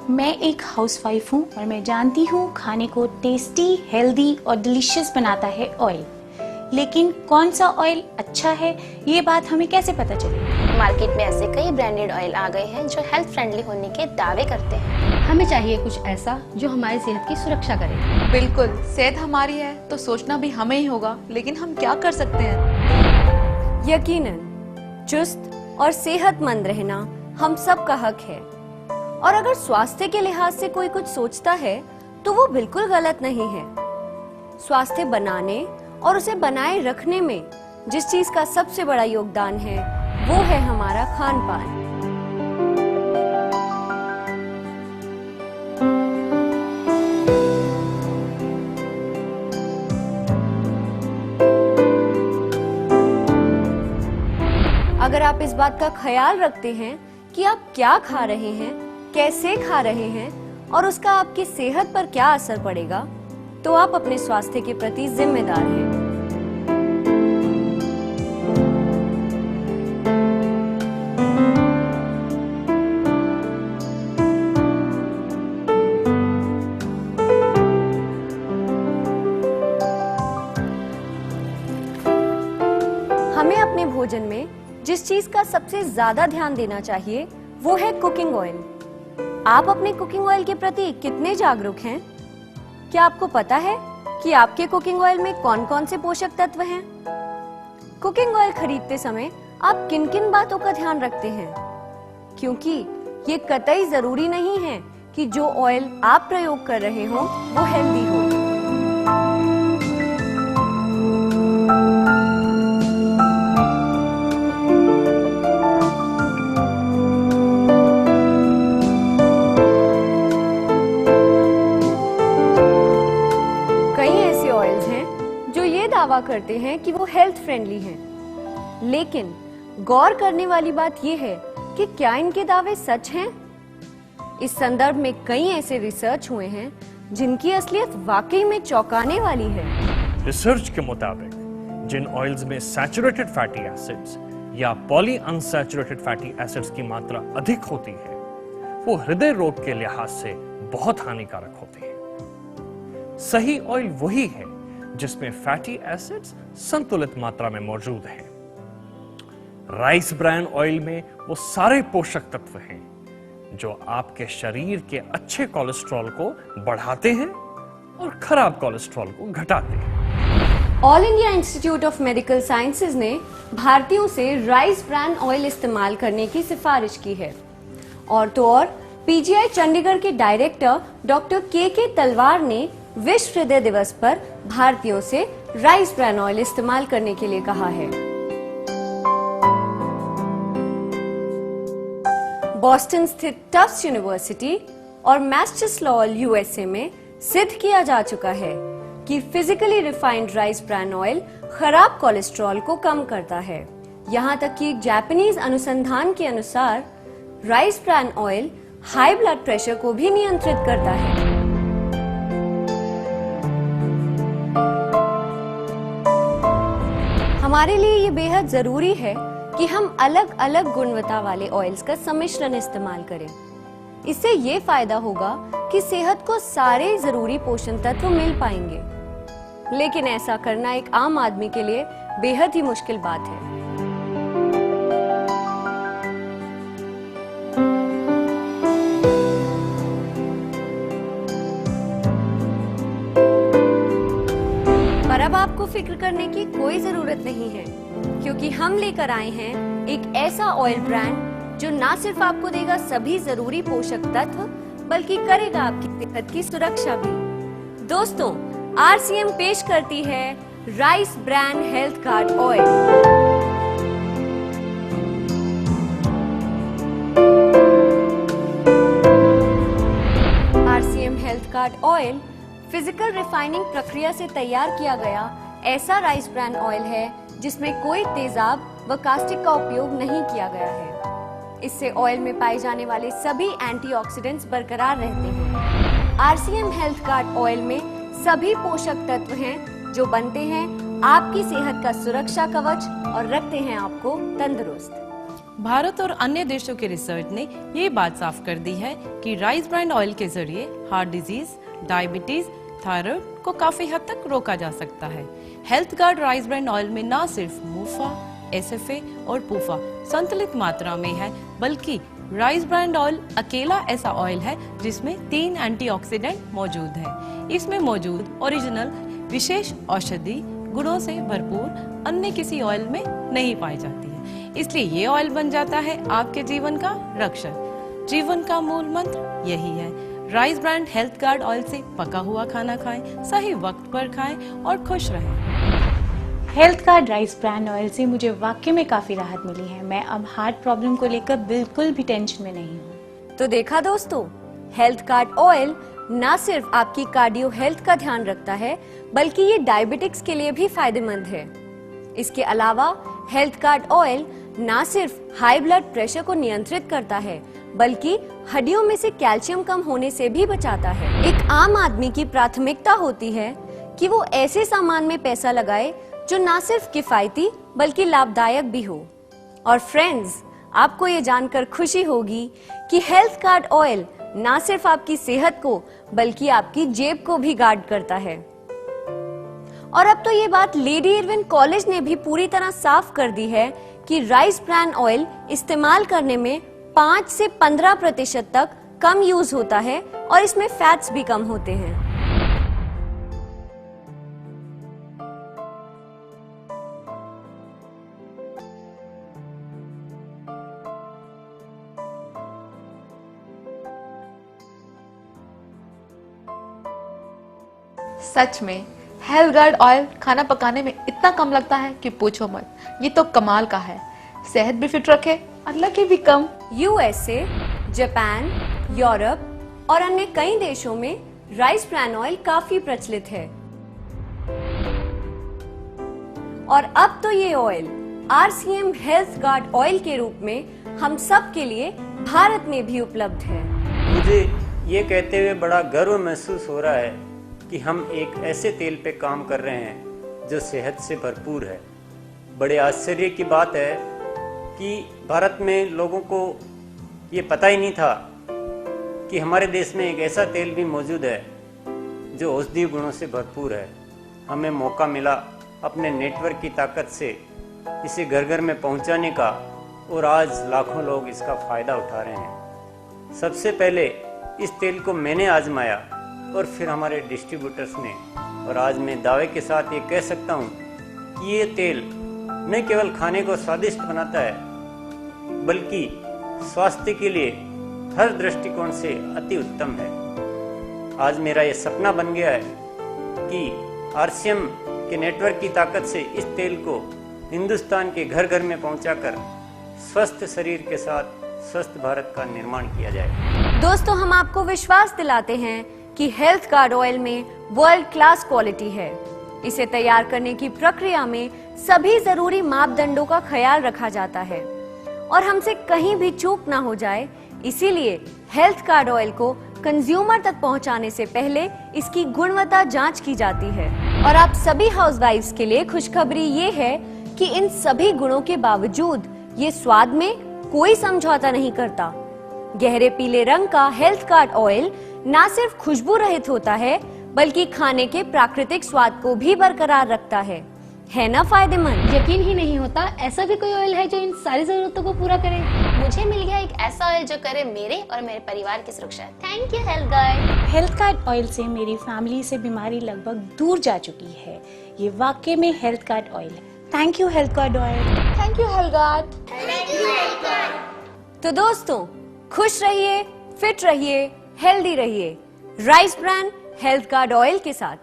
मैं एक हाउसवाइफ हूँ और मैं जानती हूँ खाने को टेस्टी, हेल्दी और डिलीशियस बनाता है ऑयल। लेकिन कौन सा ऑयल अच्छा है, ये बात हमें कैसे पता चलेगी? मार्केट में ऐसे कई ब्रांडेड ऑयल आ गए हैं जो हेल्थ फ्रेंडली होने के दावे करते हैं। हमें चाहिए कुछ ऐसा जो हमारी सेहत की सुरक्षा करे। बिल्कुल, सेहत हमारी है तो सोचना भी हमें ही होगा, लेकिन हम क्या कर सकते हैं? यकीनन चुस्त और सेहतमंद रहना हम सब का हक है, और अगर स्वास्थ्य के लिहाज से कोई कुछ सोचता है तो वो बिल्कुल गलत नहीं है। स्वास्थ्य बनाने और उसे बनाए रखने में जिस चीज का सबसे बड़ा योगदान है वो है हमारा खान पान। अगर आप इस बात का ख्याल रखते हैं कि आप क्या खा रहे हैं, कैसे खा रहे हैं और उसका आपकी सेहत पर क्या असर पड़ेगा, तो आप अपने स्वास्थ्य के प्रति जिम्मेदार हैं। हमें अपने भोजन में जिस चीज का सबसे ज्यादा ध्यान देना चाहिए वो है कुकिंग ऑयल। आप अपने कुकिंग ऑयल के प्रति कितने जागरूक हैं? क्या आपको पता है कि आपके कुकिंग ऑयल में कौन कौन से पोषक तत्व हैं? कुकिंग ऑयल खरीदते समय आप किन किन बातों का ध्यान रखते हैं? क्योंकि ये कतई जरूरी नहीं है कि जो ऑयल आप प्रयोग कर रहे हो वो हेल्दी हो। दावा करते हैं कि वो हेल्थ फ्रेंडली हैं, लेकिन गौर करने वाली बात ये है कि क्या इनके दावे सच हैं? इस संदर्भ में कई ऐसे रिसर्च हुए हैं जिनकी असलियत वाकई में चौंकाने वाली है। रिसर्च के मुताबिक जिन ऑयल्स में सैचुरेटेड फैटी एसिड्स या पॉली अनसैचुरेटेड फैटी एसिड्स की मात्रा अधिक होती है वो हृदय रोग के लिहाज से बहुत हानिकारक होते हैं। सही ऑयल वही है जिसमें फैटी एसिड्स संतुलित मात्रा में मौजूद हैं। राइस ब्रान ऑयल में वो सारे पोषक तत्व हैं जो आपके शरीर के अच्छे कोलेस्ट्रॉल को बढ़ाते हैं और खराब कोलेस्ट्रॉल को घटाते हैं। All India institute of medical sciences ने भारतीयों से राइस ब्रान ऑयल इस्तेमाल करने की सिफारिश की है। और तो और पीजीआई चंडीगढ़ के डायरेक्टर डॉक्टर के तलवार ने विश्व हृदय दिवस पर भारतीयों से राइस ब्रान ऑयल इस्तेमाल करने के लिए कहा है। बॉस्टन स्थित टफ्ट्स यूनिवर्सिटी और मैसेच्यूसेट्स यूएसए में सिद्ध किया जा चुका है कि physically refined rice bran oil खराब कोलेस्ट्रॉल को कम करता है। यहाँ तक कि एक जापानीज अनुसंधान के अनुसार rice bran oil high blood pressure को भी नियंत्रित करता है। हमारे लिए ये बेहद जरूरी है कि हम अलग अलग गुणवत्ता वाले ऑयल्स का सम्मिश्रण इस्तेमाल करें। इससे ये फायदा होगा कि सेहत को सारे जरूरी पोषण तत्व मिल पाएंगे, लेकिन ऐसा करना एक आम आदमी के लिए बेहद ही मुश्किल बात है। पर अब आपको फिक्र करने की कोई जरूरत नहीं है, क्योंकि हम लेकर आए हैं एक ऐसा ऑयल ब्रांड जो ना सिर्फ आपको देगा सभी जरूरी पोषक तत्व, बल्कि करेगा आपकी सेहत की सुरक्षा भी। दोस्तों, आरसीएम पेश करती है rice bran health card oil. RCM health card oil physical refining प्रक्रिया से तैयार किया गया ऐसा राइस ब्रान ऑयल है जिसमें कोई तेजाब व कास्टिक का उपयोग नहीं किया गया है। इससे ऑयल में पाए जाने वाले सभी एंटीऑक्सीडेंट्स बरकरार रहते हैं। आरसीएम हेल्थ कार्ड ऑयल में सभी पोषक तत्व हैं जो बनते हैं आपकी सेहत का सुरक्षा कवच और रखते हैं आपको तंदुरुस्त। भारत और अन्य देशों के रिसर्च ने ये बात साफ कर दी है कि राइस ब्रांड ऑयल के जरिए हार्ट डिजीज, डायबिटीज, थायराइड को काफी हद तक रोका जा सकता है। Health guard rice brand oil में न सिर्फ मुफा, एसएफए और पूफा संतुलित मात्रा में है, बल्कि राइस ब्रांड ऑयल अकेला ऐसा ऑयल है जिसमें 3 एंटीऑक्सीडेंट मौजूद है। इसमें मौजूद ओरिजिनल विशेष औषधि गुणों से भरपूर अन्य किसी ऑयल में नहीं पाई जाती है, इसलिए ये ऑयल बन जाता है आपके जीवन का रक्षक। जीवन का मूल मंत्र यही है, rice brand health guard oil से पका हुआ खाना खाएं, सही वक्त पर खाएं और खुश रहें। Health guard rice brand oil से मुझे वाकई में काफी राहत मिली है। मैं अब हार्ट प्रॉब्लम को लेकर बिल्कुल भी टेंशन में नहीं हूँ। तो देखा दोस्तों, हेल्थ गार्ड ऑयल न सिर्फ आपकी कार्डियो हेल्थ का ध्यान रखता है, बल्कि ये डायबिटिक्स के लिए भी फायदेमंद है। इसके अलावा हेल्थ गार्ड ऑयल न सिर्फ हाई ब्लड प्रेशर को नियंत्रित करता है, बल्कि हड्डियों में से कैल्शियम कम होने से भी बचाता है। एक आम आदमी की प्राथमिकता होती है कि वो ऐसे सामान में पैसा लगाए जो न सिर्फ किफायती बल्कि लाभदायक भी हो। और फ्रेंड्स, आपको ये जानकर खुशी होगी कि हेल्थ गार्ड ऑयल न सिर्फ आपकी सेहत को बल्कि आपकी जेब को भी गार्ड करता है। और अब तो ये बात लेडी इरविन कॉलेज ने भी पूरी तरह साफ कर दी है कि राइस ब्रांड ऑयल इस्तेमाल करने में 5 से 15% तक कम यूज होता है और इसमें फैट्स भी कम होते हैं। सच में हेल्थ गार्ड ऑयल खाना पकाने में इतना कम लगता है कि पूछो मत। ये तो कमाल का है, सेहत भी फिट रखे और लगे भी कम। यूएसए, जापान, यूरोप और अन्य कई देशों में राइस ब्रांड ऑयल काफी प्रचलित है। और अब तो ये oil RCM health guard oil के रूप में हम सब के लिए भारत में भी उपलब्ध है। मुझे ये कहते हुए बड़ा गर्व महसूस हो रहा है कि हम एक ऐसे तेल पे काम कर रहे हैं जो सेहत से भरपूर है। बड़े आश्चर्य की बात है कि भारत में लोगों को ये पता ही नहीं था कि हमारे देश में एक ऐसा तेल भी मौजूद है जो औषधीय गुणों से भरपूर है। हमें मौका मिला अपने नेटवर्क की ताकत से इसे घर घर में पहुंचाने का, और आज लाखों लोग इसका फ़ायदा उठा रहे हैं। सबसे पहले इस तेल को मैंने आजमाया और फिर हमारे डिस्ट्रीब्यूटर्स ने, और आज मैं दावे के साथ ये कह सकता हूँ कि ये तेल न केवल खाने को स्वादिष्ट बनाता है बल्कि स्वास्थ्य के लिए हर दृष्टिकोण से अति उत्तम है। आज मेरा ये सपना बन गया है कि आरसीएम के नेटवर्क की ताकत से इस तेल को हिंदुस्तान के घर घर में पहुंचाकर स्वस्थ शरीर के साथ स्वस्थ भारत का निर्माण किया जाए। दोस्तों, हम आपको विश्वास दिलाते हैं कि हेल्थ गार्ड ऑयल में वर्ल्ड क्लास क्वालिटी है। इसे तैयार करने की प्रक्रिया में सभी जरूरी मापदंडों का ख्याल रखा जाता है और हमसे कहीं भी चूक ना हो जाए, इसीलिए हेल्थ गार्ड ऑयल को कंज्यूमर तक पहुंचाने से पहले इसकी गुणवत्ता जांच की जाती है। और आप सभी हाउसवाइफ्स के लिए खुशखबरी ये है कि इन सभी गुणों के बावजूद ये स्वाद में कोई समझौता नहीं करता। गहरे पीले रंग का हेल्थ गार्ड ऑयल न सिर्फ खुशबू रहित होता है बल्कि खाने के प्राकृतिक स्वाद को भी बरकरार रखता है ना फायदेमंद? यकीन ही नहीं होता ऐसा भी कोई ऑयल है जो इन सारी जरूरतों को पूरा करे। मुझे मिल गया एक ऐसा ऑयल जो करे मेरे और मेरे परिवार की सुरक्षा। Thank you health guard. Health guard oil से मेरी फैमिली से बीमारी लगभग दूर जा चुकी है। ये वाकई में हेल्थ गार्ड ऑयल है। Thank you health guard oil. Thank you health guard. तो दोस्तों, खुश रहिए, फिट रहिए, हेल्दी रहिए rice brand health guard oil के साथ।